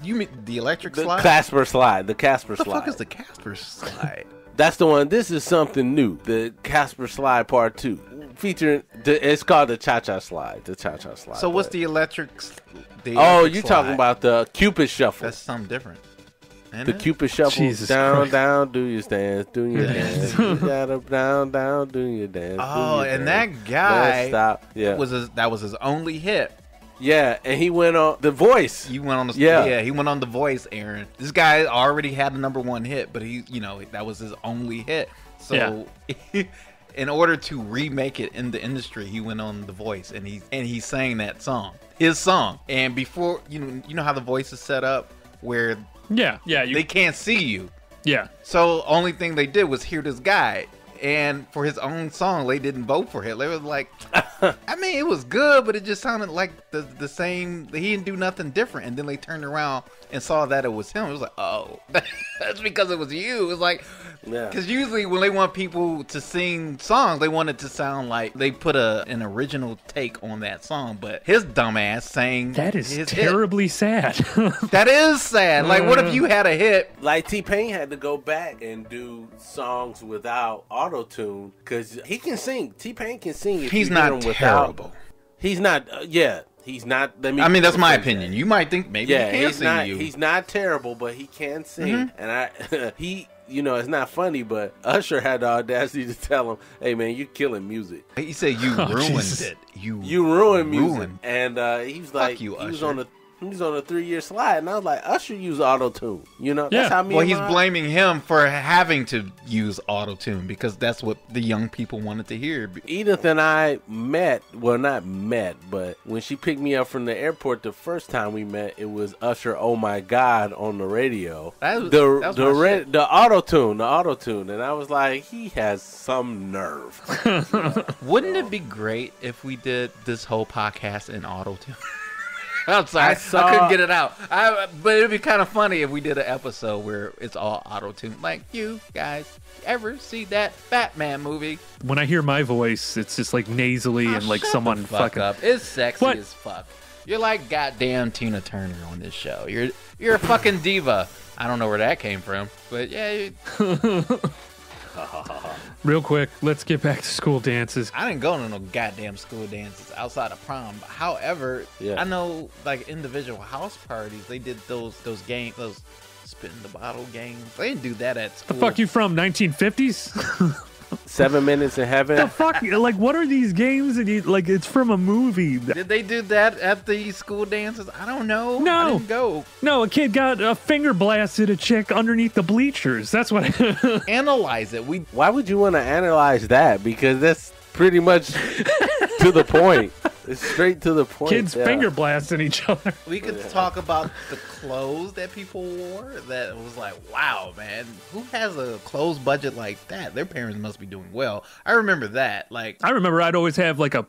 Speaker 3: You mean the electric slide?
Speaker 2: Casper slide. The Casper slide.
Speaker 3: What the fuck is the Casper slide?
Speaker 2: That's the one. This is something new. The Casper slide part 2. Featuring it's called the cha-cha slide. The cha-cha slide.
Speaker 3: So what's the electric?
Speaker 2: You're talking about the Cupid shuffle.
Speaker 3: That's something different.
Speaker 2: The Cupid shuffle.
Speaker 1: Jesus
Speaker 2: down,
Speaker 1: Christ.
Speaker 2: down, do your dance, do your dance. You gotta down, down, do your dance.
Speaker 3: Oh,
Speaker 2: do your
Speaker 3: and
Speaker 2: dance.
Speaker 3: that guy
Speaker 2: Stop. Yeah.
Speaker 3: that was his only hit.
Speaker 2: Yeah, and he went on The Voice.
Speaker 3: He went on he went on The Voice, Aaron. This guy already had the #1 hit, but that was his only hit. So in order to remake it in the industry, he went on The Voice and he sang that song, his song. And before, you know how The Voice is set up where they can't see you.
Speaker 1: Yeah.
Speaker 3: So only thing they did was hear this guy. And for his own song, they didn't vote for Hitler. It was like, I mean, it was good, but it just sounded like the same. He didn't do nothing different. And then they turned around and saw that it was him. It was like, oh, that's because it was you. It was like, because usually when they want people to sing songs, they want it to sound like they put an original take on that song. But his dumbass sang
Speaker 1: that is
Speaker 3: his
Speaker 1: terribly
Speaker 3: hit.
Speaker 1: sad.
Speaker 3: That is sad. Like, what if you had a hit?
Speaker 2: Like T-Pain had to go back and do songs without auto-tune because he can sing. T-Pain can sing. If
Speaker 3: He's
Speaker 2: you
Speaker 3: not
Speaker 2: get him
Speaker 3: terrible.
Speaker 2: He's not. He's not.
Speaker 3: I mean, that's my opinion. You might think maybe he can
Speaker 2: he's
Speaker 3: sing
Speaker 2: not.
Speaker 3: you.
Speaker 2: He's not terrible, but he can sing. And he. You know, it's not funny, but Usher had the audacity to tell him, "Hey, man, you're killing music."
Speaker 3: He said you ruined it. You
Speaker 2: ruined music, and he was like,
Speaker 3: you,
Speaker 2: he was
Speaker 3: Usher.
Speaker 2: on a 3-year slide, and I was like, Usher used auto-tune. You know, that's how me.
Speaker 3: Well,
Speaker 2: and
Speaker 3: he's
Speaker 2: my-
Speaker 3: blaming him for having to use auto-tune because that's what the young people wanted to hear.
Speaker 2: Edith and I met, well, not met, but when she picked me up from the airport the first time we met, it was Usher, "Oh My God" on the radio.
Speaker 3: That was my shit.
Speaker 2: The auto-tune, and I was like, he has some nerve.
Speaker 3: Wouldn't it be great if we did this whole podcast in auto-tune? I'm sorry, I couldn't get it out. But it'd be kind of funny if we did an episode where it's all auto-tuned. Like, you guys ever see that Batman movie?
Speaker 1: When I hear my voice, it's just like nasally and like
Speaker 3: Shut
Speaker 1: someone
Speaker 3: the fuck
Speaker 1: fucking
Speaker 3: up. It's sexy
Speaker 1: What?
Speaker 3: as fuck. You're like goddamn Tina Turner on this show. You're a fucking diva. I don't know where that came from, but yeah.
Speaker 1: Real quick, let's get back to school dances.
Speaker 3: I didn't go to no goddamn school dances outside of prom. However, I know like individual house parties, they did those games, those spin the bottle games. They didn't do that at school.
Speaker 1: The fuck you from 1950s?
Speaker 2: 7 Minutes in Heaven.
Speaker 1: The fuck? Like, what are these games? And like, it's from a movie.
Speaker 3: Did they do that at the school dances? I don't know.
Speaker 1: No.
Speaker 3: I didn't go.
Speaker 1: No, a kid got a finger blasted a chick underneath the bleachers. That's what.
Speaker 3: Analyze it.
Speaker 2: Why would you want to analyze that? Because that's pretty much to the point. It's straight to the point.
Speaker 1: Kids finger blasting each other.
Speaker 3: We could talk about the clothes that people wore. That was like, wow, man, who has a clothes budget like that? Their parents must be doing well. I remember that. Like,
Speaker 1: I remember I'd always have like a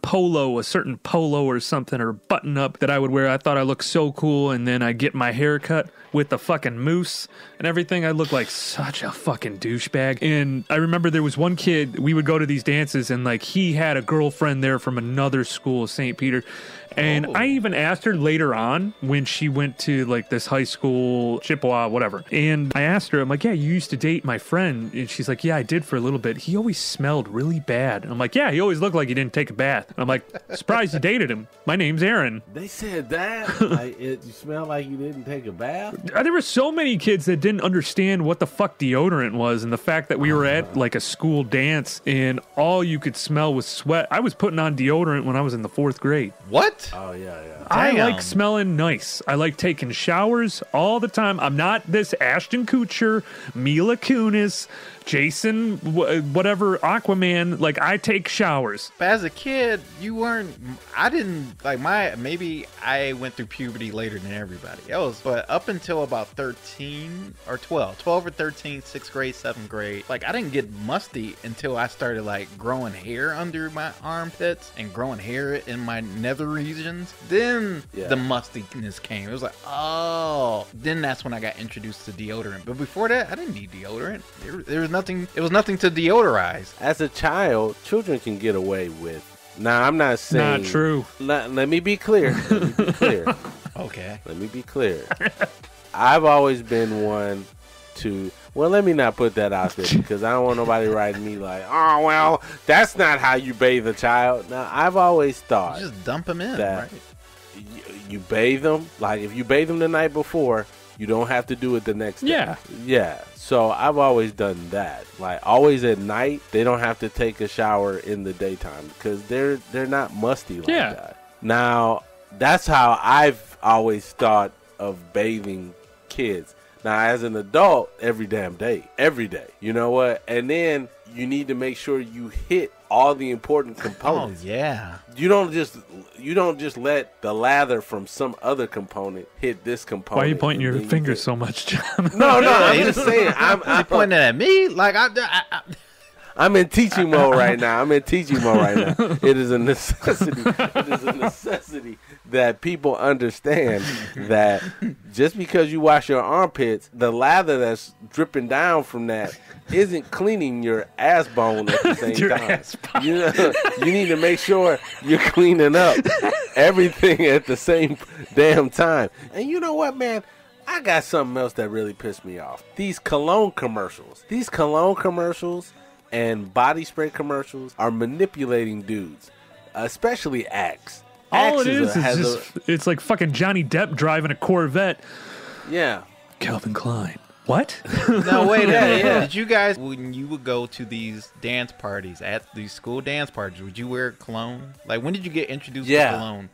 Speaker 1: certain polo or something, or button up that I would wear. I thought I looked so cool, and then I get my hair cut with the fucking mousse and everything. I looked like such a fucking douchebag. And I remember there was one kid, we would go to these dances, and like he had a girlfriend there from another school, St. Peter. And I even asked her later on when she went to like this high school, Chippewa, whatever. And I asked her, I'm like, yeah, you used to date my friend. And she's like, yeah, I did for a little bit. He always smelled really bad. And I'm like, yeah, he always looked like he didn't take a bath. And I'm like, surprised you dated him. My name's Aaron.
Speaker 2: They said that? Like, you smell like you didn't take a bath?
Speaker 1: There were so many kids that didn't understand what the fuck deodorant was, and the fact that we were at like a school dance and all you could smell was sweat. I was putting on deodorant when I was in the 4th grade.
Speaker 3: what?
Speaker 2: Oh, yeah.
Speaker 1: I
Speaker 3: Damn.
Speaker 1: like smelling nice. I like taking showers all the time. I'm not this Ashton Kutcher, Mila Kunis, Jason, whatever, Aquaman. Like, I take showers.
Speaker 3: But as a kid, I didn't like maybe I went through puberty later than everybody else, but up until about 13 or 12 or 13, 6th grade, 7th grade, like I didn't get musty until I started like growing hair under my armpits and growing hair in my nether regions. Then the mustiness came. It was like, oh, then that's when I got introduced to deodorant. But before that, I didn't need deodorant. There was nothing. It was nothing to deodorize.
Speaker 2: As a child, children can get away with. Now, I'm not saying...
Speaker 1: Not true.
Speaker 2: Let me be clear.
Speaker 3: Okay.
Speaker 2: Let me be clear. I've always been one to... Well, let me not put that out there because I don't want nobody writing me like, oh, well, that's not how you bathe a child. Now, I've always thought...
Speaker 3: You just dump them in,
Speaker 2: that
Speaker 3: right?
Speaker 2: You bathe them. Like, if you bathe them the night before, you don't have to do it the next day.
Speaker 1: Yeah.
Speaker 2: Yeah. So I've always done that. Like, always at night, they don't have to take a shower in the daytime because they're not musty like that. Now, that's how I've always thought of bathing kids. Now, as an adult, every damn day. Every day. You know what? And then you need to make sure you hit all the important components.
Speaker 3: Oh yeah.
Speaker 2: You don't just let the lather from some other component hit this component.
Speaker 1: Why are you pointing your finger so much, John?
Speaker 2: No, I'm just saying.
Speaker 3: You pointing at me like
Speaker 2: I'm in teaching mode right now. It is a necessity. It is a necessity that people understand that just because you wash your armpits, the lather that's dripping down from that isn't cleaning your ass bone at the same time. You need to make sure you're cleaning up everything at the same damn time. And you know what, man? I got something else that really pissed me off. These cologne commercials. And body spray commercials are manipulating dudes, especially Axe.
Speaker 1: All
Speaker 2: Axe
Speaker 1: it is just it's like fucking Johnny Depp driving a Corvette.
Speaker 2: Yeah.
Speaker 1: Calvin Klein. What?
Speaker 3: No, wait a minute. Did you guys, when you would go to these dance parties, at these school dance parties, would you wear cologne? Like, when did you get introduced to cologne?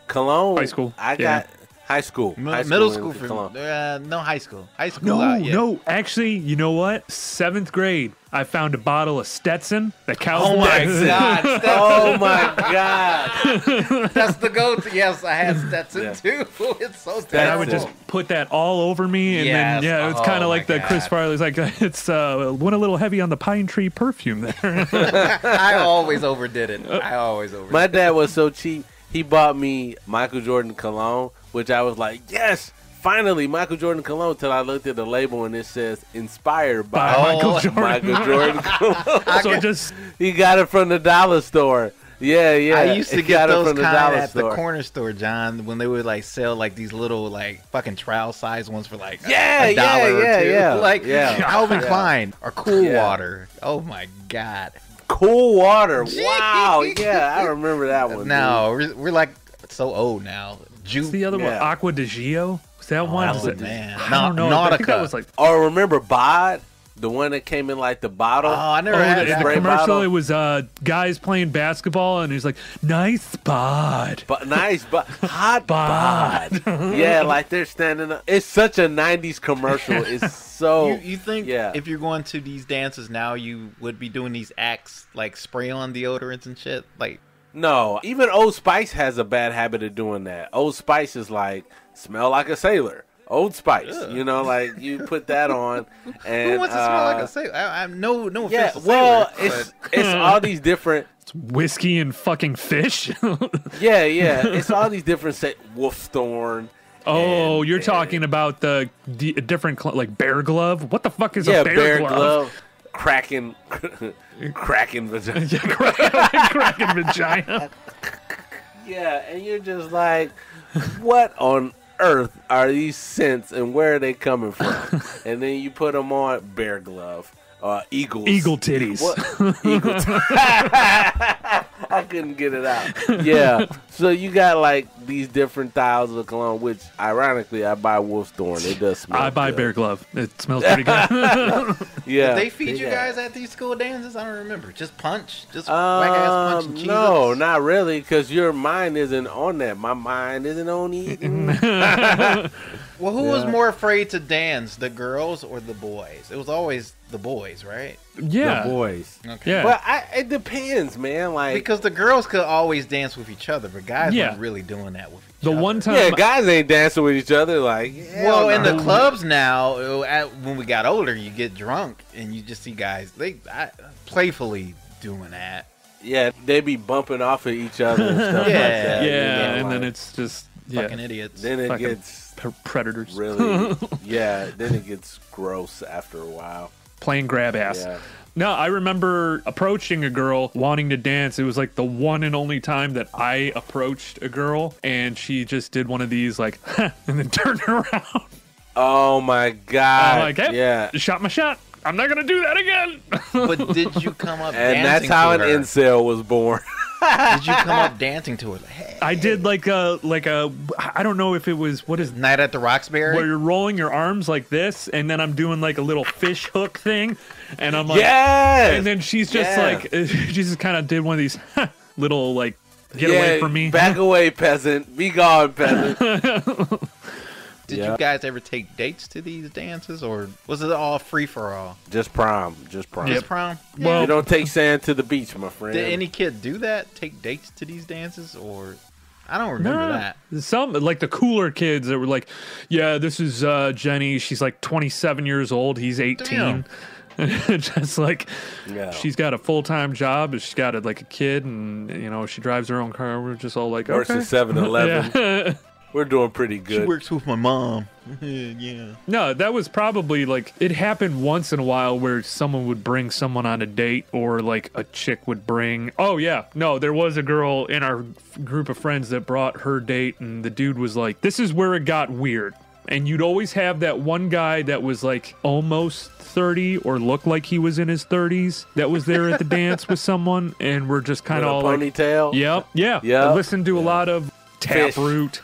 Speaker 2: Cologne?
Speaker 1: High school.
Speaker 2: I got high school.
Speaker 3: Middle school for no high school. High school.
Speaker 1: No. Actually, you know what? 7th grade, I found a bottle of Stetson. The Calvin.
Speaker 3: Oh my god!
Speaker 2: Oh my god!
Speaker 3: That's the go-to. Yes, I had Stetson too. It's so Stetson.
Speaker 1: And I would just put that all over me, and then it's kind of like the Chris Farley's like it's went a little heavy on the pine tree perfume there.
Speaker 3: I always overdid it.
Speaker 2: My dad was so cheap. He bought me Michael Jordan cologne, which I was like, yes, finally, Michael Jordan cologne, till I looked at the label and it says inspired by
Speaker 1: Michael Jordan.
Speaker 2: Michael Jordan cologne.
Speaker 1: So
Speaker 2: he got it from the dollar store. Yeah.
Speaker 3: I used to get those
Speaker 2: from the
Speaker 3: kind
Speaker 2: dollar
Speaker 3: at
Speaker 2: store.
Speaker 3: the corner store, John, when they would like sell like these little like fucking trial size ones for like $1 or $2. Like Calvin Klein or Cool Water. Oh my god.
Speaker 2: Cool Water. Wow. Yeah, I remember that one.
Speaker 3: No, we're like so old now.
Speaker 1: What's the other one? Aqua di Gio? Was that one?
Speaker 3: That was man.
Speaker 1: I don't know.
Speaker 3: Nautica.
Speaker 1: I think that was like.
Speaker 2: Oh, remember Bod? The one that came in like the bottle.
Speaker 3: Oh, I never had that.
Speaker 1: The commercial,
Speaker 2: bottle.
Speaker 1: it was guys playing basketball, and he's like, nice bod.
Speaker 2: Hot bod. Yeah, like they're standing up. It's such a 90s commercial. It's so...
Speaker 3: You think if you're going to these dances now, you would be doing these acts, like spray on deodorants and shit? Like,
Speaker 2: no, even Old Spice has a bad habit of doing that. Old Spice is like, smell like a sailor. Old Spice, like you put that on, and
Speaker 3: who wants to smell like a sailor? I'm no offense.
Speaker 2: Yeah,
Speaker 3: well,
Speaker 2: it's all these different.
Speaker 1: It's whiskey and fucking fish.
Speaker 2: Yeah, it's all these different Wolfthorn.
Speaker 1: Oh, you're talking about the different like bear glove. What the fuck is a bear glove?
Speaker 2: Cracking vagina.
Speaker 1: Cracking vagina.
Speaker 2: Yeah, and you're just like, what on earth are these scents and where are they coming from? And then you put them on bear glove, eagle
Speaker 1: titties.
Speaker 2: Eagle I couldn't get it out. Yeah, so you got like these different styles of cologne, which ironically I buy Wolfthorn. It does smell.
Speaker 1: I buy
Speaker 2: good.
Speaker 1: bear glove. It smells pretty good.
Speaker 2: Yeah.
Speaker 3: Did they feed you guys at these school dances? I don't remember. Just punch, just whack ass punch and cheese.
Speaker 2: No, not really, because your mind isn't on that. My mind isn't on eating.
Speaker 3: Well, who was more afraid to dance, the girls or the boys? It was always the boys, right?
Speaker 1: Yeah,
Speaker 2: the boys.
Speaker 3: Okay.
Speaker 1: Yeah,
Speaker 2: but it depends, man. Like
Speaker 3: because the girls could always dance with each other, but guys weren't really doing that with each other.
Speaker 1: One time,
Speaker 2: guys ain't dancing with each other. Like,
Speaker 3: in the clubs now, when we got older, you get drunk and you just see guys playfully doing that.
Speaker 2: Yeah, they be bumping off of each other and stuff like that.
Speaker 1: Yeah, and then it's just
Speaker 3: fucking idiots.
Speaker 2: Then it gets
Speaker 1: predators.
Speaker 2: Really, then it gets gross after a while.
Speaker 1: Playing grab ass.
Speaker 2: Yeah.
Speaker 1: No, I remember approaching a girl wanting to dance. It was like the one and only time that I approached a girl, and she just did one of these like, and then turned around.
Speaker 2: Oh my god!
Speaker 1: I'm like, hey, shot my shot. I'm not gonna do that again.
Speaker 3: But did you come up?
Speaker 2: And
Speaker 3: dancing
Speaker 2: that's how
Speaker 3: to
Speaker 2: an
Speaker 3: her?
Speaker 2: incel was born.
Speaker 3: Did you come up dancing to her? Like, hey.
Speaker 1: I did like a I don't know if it was
Speaker 3: Night at the Roxbury,
Speaker 1: where you're rolling your arms like this, and then I'm doing like a little fish hook thing, and I'm like,
Speaker 2: yes!
Speaker 1: And then she's just like, she just kind of did one of these little like, get away from me,
Speaker 2: back away, peasant, be gone, peasant.
Speaker 3: Did you guys ever take dates to these dances, or was it all free for all?
Speaker 2: Just prom. Just prom.
Speaker 3: Just prom?
Speaker 1: Well,
Speaker 2: you don't take sand to the beach, my friend.
Speaker 3: Did any kid do that? Take dates to these dances, or I don't remember that.
Speaker 1: Some like the cooler kids that were like, yeah, this is Jenny. She's like 27 years old. He's 18.
Speaker 3: Damn.
Speaker 1: Just like she's got a full-time job, she's got a kid, and she drives her own car. We're just all like,
Speaker 2: works at 7-Eleven.
Speaker 1: Yeah.
Speaker 2: We're doing pretty good.
Speaker 3: She works with my mom. Yeah.
Speaker 1: No, that was probably it happened once in a while where someone would bring someone on a date, or like a chick would bring. Oh yeah, no, there was a girl in our group of friends that brought her date, and the dude was like, "This is where it got weird." And you'd always have that one guy that was like almost 30 or looked like he was in his 30s that was there at the dance with someone, and we're just kind of all
Speaker 2: ponytail.
Speaker 1: Like, yep, yeah. I listened to a lot of Taproot.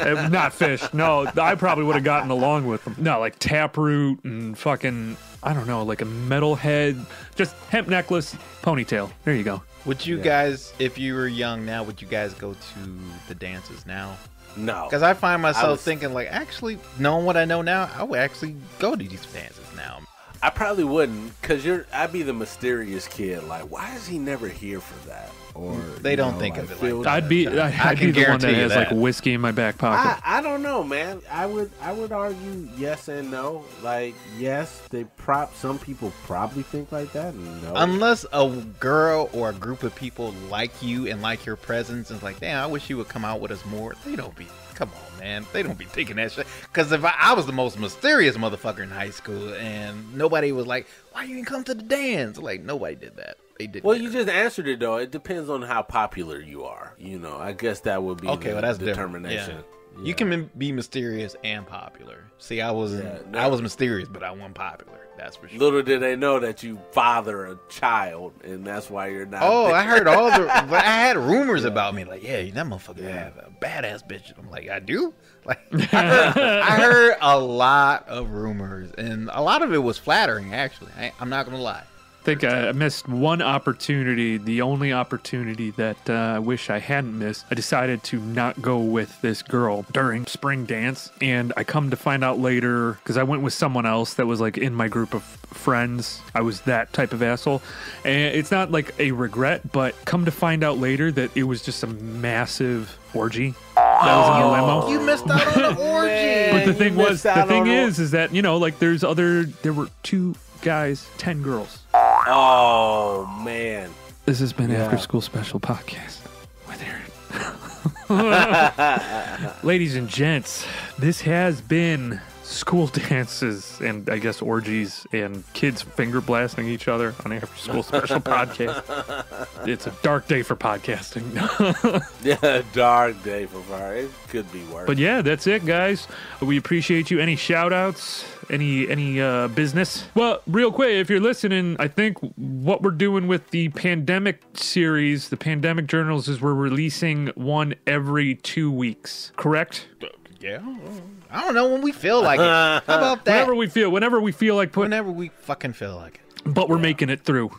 Speaker 1: Not Fish. No, I probably would have gotten along with them. No, like Taproot and fucking, I don't know, like a metalhead, just hemp necklace, ponytail. There you go.
Speaker 3: Would you guys, if you were young now, would you guys go to the dances now?
Speaker 2: No.
Speaker 3: Because I find myself thinking, actually, knowing what I know now, I would actually go to these dances now.
Speaker 2: I probably wouldn't, because I'd be the mysterious kid. Like, why is he never here for that? Or
Speaker 3: they don't think of it like that.
Speaker 1: I'd be the one that has like whiskey in my back pocket.
Speaker 2: I don't know, man. I would argue yes and no. Like, yes, some people probably think like that. No,
Speaker 3: unless a girl or a group of people like you and like your presence and like, damn, I wish you would come out with us more. They don't be. Come on, man. They don't be thinking that shit. Because if I was the most mysterious motherfucker in high school and nobody was like, why you didn't come to the dance? Like, nobody did that. They did.
Speaker 2: Well, you just answered it, though. It depends on how popular you are. I guess that would be
Speaker 3: that's
Speaker 2: determination.
Speaker 3: Yeah. You can be mysterious and popular. See, I was mysterious, but I wasn't popular. That's for sure.
Speaker 2: Little did they know that you father a child, and that's why you're not.
Speaker 3: Oh, I heard but I had rumors about me. Like, yeah, that motherfucker have a badass bitch. I'm like, I do. Like, I heard a lot of rumors, and a lot of it was flattering. Actually, I'm not gonna lie.
Speaker 1: I think I missed one opportunity, the only opportunity that I wish I hadn't missed. I decided to not go with this girl during spring dance, and I come to find out later, because I went with someone else that was like in my group of friends. I was that type of asshole. And it's not like a regret, but come to find out later that it was just a massive orgy. That was in the limo.
Speaker 3: You missed out on the orgy.
Speaker 1: Man, but the thing is that, there were 2 guys, 10 girls.
Speaker 2: Oh, man.
Speaker 1: This has been After School Special Podcast with Aaron. Ladies and gents, this has been school dances and I guess orgies and kids finger blasting each other on After School Special Podcast. It's a dark day for podcasting.
Speaker 2: Yeah, dark day for far. It could be worse.
Speaker 1: But yeah, that's it, guys. We appreciate you. Any shout outs? Any business? Well, real quick, if you're listening, I think what we're doing with the pandemic series, the pandemic journals, is we're releasing one every 2 weeks. Correct?
Speaker 3: Yeah. I don't know, when we feel like it. How about that?
Speaker 1: Whenever we feel like
Speaker 3: whenever we fucking feel like it.
Speaker 1: But we're making it through.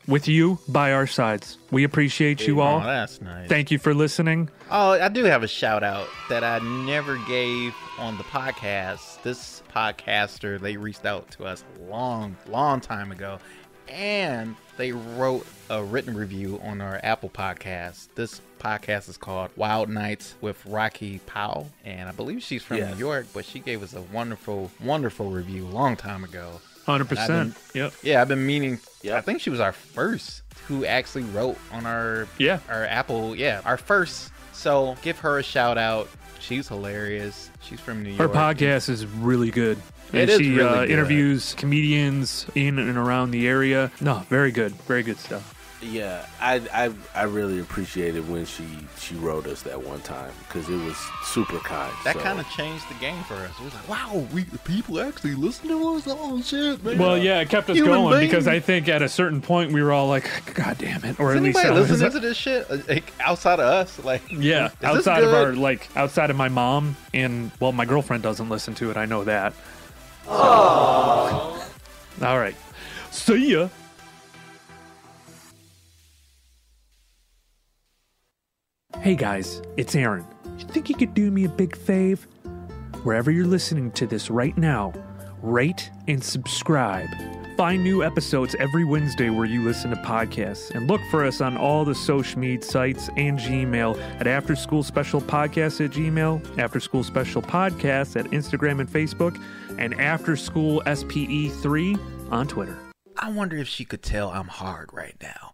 Speaker 1: With you by our sides. We appreciate you all.
Speaker 3: Oh, that's nice.
Speaker 1: Thank you for listening.
Speaker 3: Oh, I do have a shout out that I never gave on the podcast. This podcaster, they reached out to us a long time ago, and they wrote a written review on our Apple podcast. This podcast is called Wild Nights with Rocky Powell, and I believe she's from New York, but she gave us a wonderful review a long time ago.
Speaker 1: 100%. Yep.
Speaker 3: Yeah, I've been meaning. I think she was our first who actually wrote on our Apple. Yeah, our first. So give her a shout out. She's hilarious. She's from New York.
Speaker 1: Her podcast is really good.
Speaker 3: And she really good.
Speaker 1: Interviews comedians in and around the area. No, very good stuff.
Speaker 2: Yeah, I really appreciated when she wrote us that one time because it was super kind.
Speaker 3: That kind of changed the game for us. It was like, wow, people actually listen to us. Oh shit, man.
Speaker 1: Well, yeah, it kept us going because I think at a certain point we were all like, God damn it, or
Speaker 3: is
Speaker 1: at least
Speaker 3: listening to this shit like, outside of us, like
Speaker 1: outside of my mom and my girlfriend doesn't listen to it. I know that. All right, see ya. Hey guys, it's Aaron. You think you could do me a big fave? wherever you're listening to this right now, rate and subscribe. Find new episodes every Wednesday where you listen to podcasts, and look for us on all the social media sites and Gmail at After School Special Podcast at Gmail, After School Special Podcast at Instagram and Facebook, and After School SPE3 on Twitter.
Speaker 3: I wonder if she could tell I'm hard right now.